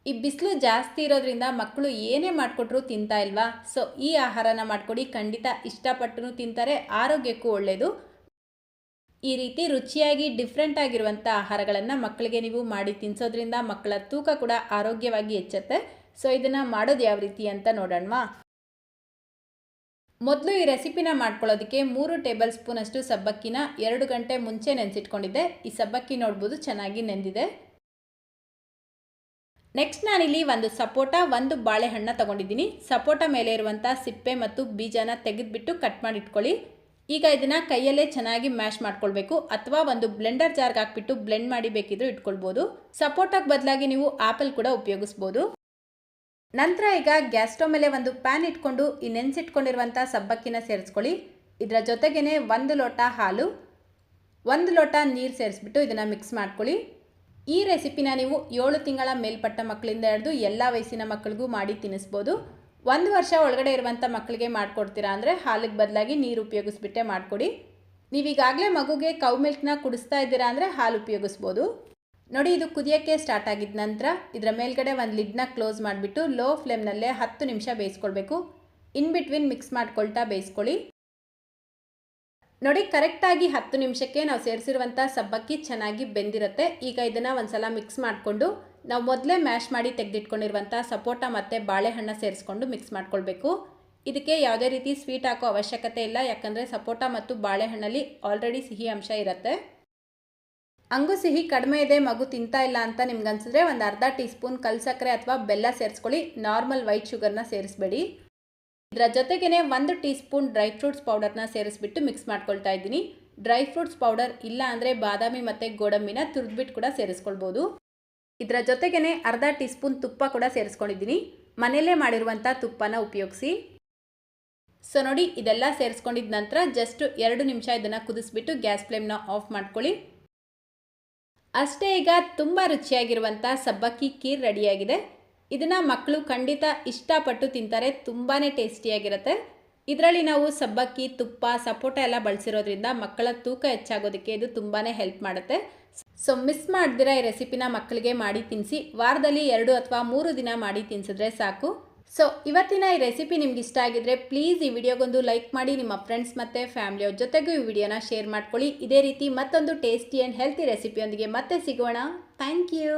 ಈ ಬಿಸಿಲು ಜಾಸ್ತಿ ಇರೋದ್ರಿಂದ ಮಕ್ಕಳು ಏನೇ ಮಾಡಿಕೊಟ್ರೂ ತಿಂತಾ ಇಲ್ವಾ? ಸೊ ಈ ಆಹಾರನ ಮಾಡಿಕೊಡಿ, ಖಂಡಿತ ಇಷ್ಟಪಟ್ಟು ತಿಂತಾರೆ, ಆರೋಗ್ಯಕ್ಕೂ ಒಳ್ಳೆಯದು. ಈ ರೀತಿ ರುಚಿಯಾಗಿ ಡಿಫ್ರೆಂಟ್ ಆಗಿರುವಂಥ ಆಹಾರಗಳನ್ನು ಮಕ್ಕಳಿಗೆ ನೀವು ಮಾಡಿ ತಿನ್ನಿಸೋದ್ರಿಂದ ಮಕ್ಕಳ ತೂಕ ಕೂಡ ಆರೋಗ್ಯವಾಗಿ ಹೆಚ್ಚುತ್ತೆ. ಸೊ ಇದನ್ನು ಮಾಡೋದು ಯಾವ ರೀತಿ ಅಂತ ನೋಡೋಣವಾ? ಮೊದಲು ಈ ರೆಸಿಪಿನ ಮಾಡ್ಕೊಳ್ಳೋದಕ್ಕೆ 3 ಟೇಬಲ್ ಸ್ಪೂನಷ್ಟು ಸಬ್ಬಕ್ಕಿನ 2 ಗಂಟೆ ಮುಂಚೆ ನೆನೆಸಿಟ್ಕೊಂಡಿದ್ದೆ. ಈ ಸಬ್ಬಕ್ಕಿ ನೋಡ್ಬೋದು ಚೆನ್ನಾಗಿ ನೆಂದಿದೆ. ನೆಕ್ಸ್ಟ್ ನಾನಿಲ್ಲಿ ಒಂದು ಸಪೋಟ, ಒಂದು ಬಾಳೆಹಣ್ಣ ತಗೊಂಡಿದ್ದೀನಿ. ಸಪೋಟ ಮೇಲೆ ಇರುವಂಥ ಸಿಪ್ಪೆ ಮತ್ತು ಬೀಜನ ತೆಗೆದುಬಿಟ್ಟು ಕಟ್ ಮಾಡಿ ಇಟ್ಕೊಳ್ಳಿ. ಈಗ ಇದನ್ನು ಕೈಯಲ್ಲೇ ಚೆನ್ನಾಗಿ ಮ್ಯಾಶ್ ಮಾಡ್ಕೊಳ್ಬೇಕು, ಅಥವಾ ಒಂದು ಬ್ಲೆಂಡರ್ ಜಾರ್ಗೆ ಹಾಕ್ಬಿಟ್ಟು ಬ್ಲೆಂಡ್ ಮಾಡಿ ಬೇಕಿದ್ರೂ ಇಟ್ಕೊಳ್ಬೋದು. ಸಪೋಟಕ್ಕೆ ಬದಲಾಗಿ ನೀವು ಆಪಲ್ ಕೂಡ ಉಪಯೋಗಿಸ್ಬೋದು. ನಂತರ ಈಗ ಗ್ಯಾಸ್ ಸ್ಟವ್ ಮೇಲೆ ಒಂದು ಪ್ಯಾನ್ ಇಟ್ಕೊಂಡು ಈ ನೆನೆಸಿಟ್ಕೊಂಡಿರುವಂಥ ಸಬ್ಬಕ್ಕಿನ ಸೇರಿಸ್ಕೊಳ್ಳಿ. ಇದರ ಜೊತೆಗೇ 1 ಲೋಟ ಹಾಲು, 1 ಲೋಟ ನೀರು ಸೇರಿಸ್ಬಿಟ್ಟು ಇದನ್ನು ಮಿಕ್ಸ್ ಮಾಡ್ಕೊಳ್ಳಿ. ಈ ರೆಸಿಪಿನ ನೀವು 7 ತಿಂಗಳ ಮೇಲ್ಪಟ್ಟ ಮಕ್ಕಳಿಂದ ಹಿಡಿದು ಎಲ್ಲ ವಯಸ್ಸಿನ ಮಕ್ಕಳಿಗೂ ಮಾಡಿ ತಿನ್ನಿಸ್ಬೋದು. 1 ವರ್ಷ ಒಳಗಡೆ ಇರುವಂಥ ಮಕ್ಕಳಿಗೆ ಮಾಡಿಕೊಡ್ತೀರಾ ಅಂದರೆ ಹಾಲಿಗೆ ಬದಲಾಗಿ ನೀರು ಉಪಯೋಗಿಸ್ಬಿಟ್ಟೆ ಮಾಡಿಕೊಡಿ. ನೀವೀಗಾಗಲೇ ಮಗುಗೆ ಕೌ ಮಿಲ್ಕ್ನ ಕುಡಿಸ್ತಾ ಇದ್ದೀರಾ ಅಂದರೆ ಹಾಲು ಉಪಯೋಗಿಸ್ಬೋದು. ನೋಡಿ, ಇದು ಕುದಿಯೋಕ್ಕೆ ಸ್ಟಾರ್ಟ್ ಆಗಿದ ನಂತರ ಇದರ ಮೇಲ್ಗಡೆ ಒಂದು ಲಿಡ್ನ ಕ್ಲೋಸ್ ಮಾಡಿಬಿಟ್ಟು ಲೋ ಫ್ಲೇಮ್ನಲ್ಲೇ 10 ನಿಮಿಷ ಬೇಯಿಸ್ಕೊಳ್ಬೇಕು. ಇನ್ ಬಿಟ್ವೀನ್ ಮಿಕ್ಸ್ ಮಾಡ್ಕೊಳ್ತಾ ಬೇಯಿಸ್ಕೊಳ್ಳಿ. ನೋಡಿ, ಕರೆಕ್ಟಾಗಿ 10 ನಿಮಿಷಕ್ಕೆ ನಾವು ಸೇರಿಸಿರುವಂಥ ಸಬ್ಬಕ್ಕಿ ಚೆನ್ನಾಗಿ ಬೆಂದಿರುತ್ತೆ. ಈಗ ಇದನ್ನು ಒಂದು ಸಲ ಮಿಕ್ಸ್ ಮಾಡಿಕೊಂಡು ನಾವು ಮೊದಲೇ ಮ್ಯಾಶ್ ಮಾಡಿ ತೆಗೆದಿಟ್ಕೊಂಡಿರುವಂಥ ಸಪೋಟ ಮತ್ತು ಬಾಳೆಹಣ್ಣು ಸೇರಿಸ್ಕೊಂಡು ಮಿಕ್ಸ್ ಮಾಡ್ಕೊಳ್ಬೇಕು. ಇದಕ್ಕೆ ಯಾವುದೇ ರೀತಿ ಸ್ವೀಟ್ ಹಾಕೋ ಅವಶ್ಯಕತೆ ಇಲ್ಲ, ಯಾಕಂದರೆ ಸಪೋಟ ಮತ್ತು ಬಾಳೆಹಣ್ಣಲ್ಲಿ ಆಲ್ರೆಡಿ ಸಿಹಿ ಅಂಶ ಇರುತ್ತೆ. ಹಂಗೂ ಸಿಹಿ ಕಡಿಮೆ ಇದೆ, ಮಗು ತಿಂತಾ ಇಲ್ಲ ಅಂತ ನಿಮ್ಗೆ ಅನಿಸಿದ್ರೆ ಒಂದು ಅರ್ಧ ಟೀ ಸ್ಪೂನ್ ಕಲ್ ಸಕ್ಕರೆ ಅಥವಾ ಬೆಲ್ಲ ಸೇರಿಸ್ಕೊಳ್ಳಿ. Normal white ಶುಗರ್ನ ಸೇರಿಸ್ಬೇಡಿ. ಇದರ ಜೊತೆಗೇ 1 ಟೀ ಸ್ಪೂನ್ ಡ್ರೈ ಫ್ರೂಟ್ಸ್ ಪೌಡರ್ನ ಸೇರಿಸ್ಬಿಟ್ಟು ಮಿಕ್ಸ್ ಮಾಡ್ಕೊಳ್ತಾ ಇದ್ದೀನಿ. ಡ್ರೈ ಫ್ರೂಟ್ಸ್ ಪೌಡರ್ ಇಲ್ಲ ಅಂದರೆ ಬಾದಾಮಿ ಮತ್ತು ಗೋಡಂಬಿನ ತುರಿದ್ಬಿಟ್ಟು ಕೂಡ ಸೇರಿಸ್ಕೊಳ್ಬೋದು. ಇದರ ಜೊತೆಗೇ ಅರ್ಧ ಟೀ ಸ್ಪೂನ್ ತುಪ್ಪ ಕೂಡ ಸೇರಿಸ್ಕೊಂಡಿದ್ದೀನಿ. ಮನೆಯಲ್ಲೇ ಮಾಡಿರುವಂಥ ತುಪ್ಪನ ಉಪಯೋಗಿಸಿ. ಸೊ ನೋಡಿ, ಇದೆಲ್ಲ ಸೇರಿಸ್ಕೊಂಡಿದ್ದ ನಂತರ ಜಸ್ಟ್ 2 ನಿಮಿಷ ಇದನ್ನು ಕುದಿಸ್ಬಿಟ್ಟು ಗ್ಯಾಸ್ ಫ್ಲೇಮ್ನ ಆಫ್ ಮಾಡ್ಕೊಳ್ಳಿ. ಅಷ್ಟೇ, ಈಗ ತುಂಬ ರುಚಿಯಾಗಿರುವಂಥ ಸಬ್ಬಕ್ಕಿ ಖೀರ್ ರೆಡಿಯಾಗಿದೆ. ಇದನ್ನು ಮಕ್ಕಳು ಖಂಡಿತ ಇಷ್ಟಪಟ್ಟು ತಿಂತಾರೆ, ತುಂಬಾ ಟೇಸ್ಟಿಯಾಗಿರುತ್ತೆ. ಇದರಲ್ಲಿ ನಾವು ಸಬ್ಬಕ್ಕಿ, ತುಪ್ಪ, ಸಪೋಟ ಎಲ್ಲ ಬಳಸಿರೋದ್ರಿಂದ ಮಕ್ಕಳ ತೂಕ ಹೆಚ್ಚಾಗೋದಕ್ಕೆ ಇದು ತುಂಬಾ ಹೆಲ್ಪ್ ಮಾಡುತ್ತೆ. ಸೊ ಮಿಸ್ ಮಾಡ್ದಿರ ಈ ರೆಸಿಪಿನ ಮಕ್ಕಳಿಗೆ ಮಾಡಿ ತಿನ್ನಿಸಿ. ವಾರದಲ್ಲಿ 2 ಅಥವಾ 3 ದಿನ ಮಾಡಿ ತಿನ್ನಿಸಿದ್ರೆ ಸಾಕು. ಸೊ ಇವತ್ತಿನ ಈ ರೆಸಿಪಿ ನಿಮ್ಗೆ ಇಷ್ಟ ಆಗಿದ್ರೆ ಪ್ಲೀಸ್ ಈ ವಿಡಿಯೋಗೊಂದು ಲೈಕ್ ಮಾಡಿ, ನಿಮ್ಮ ಫ್ರೆಂಡ್ಸ್ ಮತ್ತು ಫ್ಯಾಮಿಲಿಯವ್ರ ಜೊತೆಗೂ ಈ ವಿಡಿಯೋನ ಶೇರ್ ಮಾಡ್ಕೊಳ್ಳಿ. ಇದೇ ರೀತಿ ಮತ್ತೊಂದು ಟೇಸ್ಟಿ ಆ್ಯಂಡ್ ಹೆಲ್ತಿ ರೆಸಿಪಿಯೊಂದಿಗೆ ಮತ್ತೆ ಸಿಗೋಣ. Thank you.